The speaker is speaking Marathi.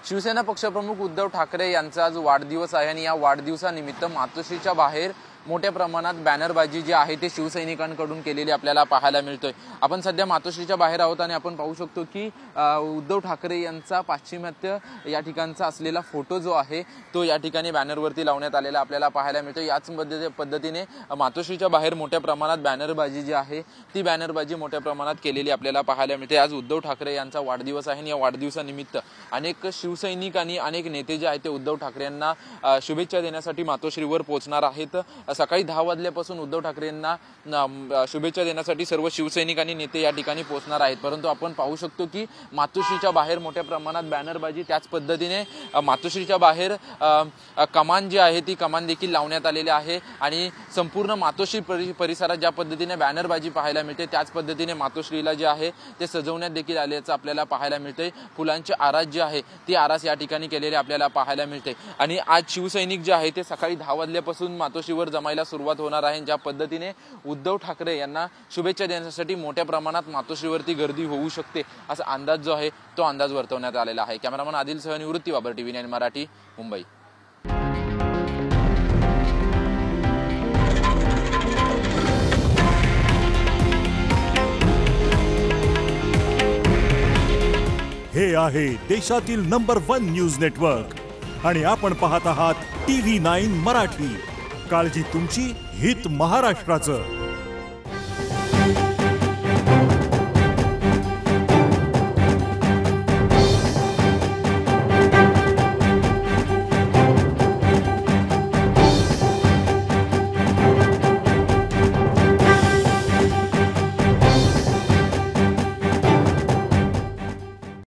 शिवसेना पक्षप्रमुख उद्धव ठाकरे यांचा आज वाढदिवस आहे आणि या वाढदिवसानिमित्त मातोश्रीच्या बाहेर मोठ्या प्रमाणात बॅनरबाजी जी आहे ते शिवसैनिकांकडून केलेली आपल्याला पाहायला मिळतोय। आपण सध्या मातोश्रीच्या बाहेर आहोत आणि आपण पाहू शकतो की उद्धव ठाकरे यांचा पाश्चिमात्य या ठिकाणचा असलेला फोटो जो आहे तो या ठिकाणी बॅनरवरती लावण्यात आलेला आपल्याला पाहायला मिळतो। याच पद्धतीने मातोश्रीच्या बाहेर मोठ्या प्रमाणात बॅनरबाजी जी आहे ती बॅनरबाजी मोठ्या प्रमाणात केलेली आपल्याला पाहायला मिळते। आज उद्धव ठाकरे यांचा वाढदिवस आहे आणि या वाढदिवसानिमित्त अनेक शिवसैनिक आणि अनेक नेते जे आहेत ते उद्धव ठाकरे यांना शुभेच्छा देण्यासाठी मातोश्रीवर पोहोचणार आहेत। सकाळी 10 वाजल्यापासून उद्धव ठाकरे यांना शुभेच्छा देण्यासाठी सर्व शिवसैनिक आणि नेते या ठिकाणी पोहोचणार आहेत। परंतु आपण पाहू शकतो की मातोश्रीच्या बाहेर मोठ्या प्रमाणात बॅनरबाजी, त्याच पद्धतीने मातोश्रीच्या बाहेर कमान जी आहे ती कमान देखील लावण्यात आलेली आहे आणि संपूर्ण मातोश्री परिसरात ज्या पद्धतीने बॅनरबाजी पाहायला मिळते त्याच पद्धतीने मातोश्रीला जे आहे ते सजवण्यात देखील आल्याचं आपल्याला पाहायला मिळते। फुलांची आरास जी आहे ती आरास या ठिकाणी केलेली आपल्याला पाहायला मिळते आणि आज शिवसैनिक जे आहे ते सकाळी 10 वाजल्यापासून मातोश्रीवर जमायला सुरुवात होणार आहे। ज्या पद्धतीने उद्धव ठाकरे यांना शुभेच्छा देण्यासाठी मोठ्या प्रमाणात मातोश्रीवरती गर्दी होऊ शकते असा अंदाज जो आहे तो अंदाज वर्तवण्यात आलेला आहे। कॅमेरामन आदिल सह निवृत्ती बाबर, TV9 मराठी, मुंबई। हे आहे देशातील नंबर 1 न्यूज नेटवर्क आणि आपण पाहत आहात TV9 मराठी। काळजी तुमची, हित महाराष्ट्राचं।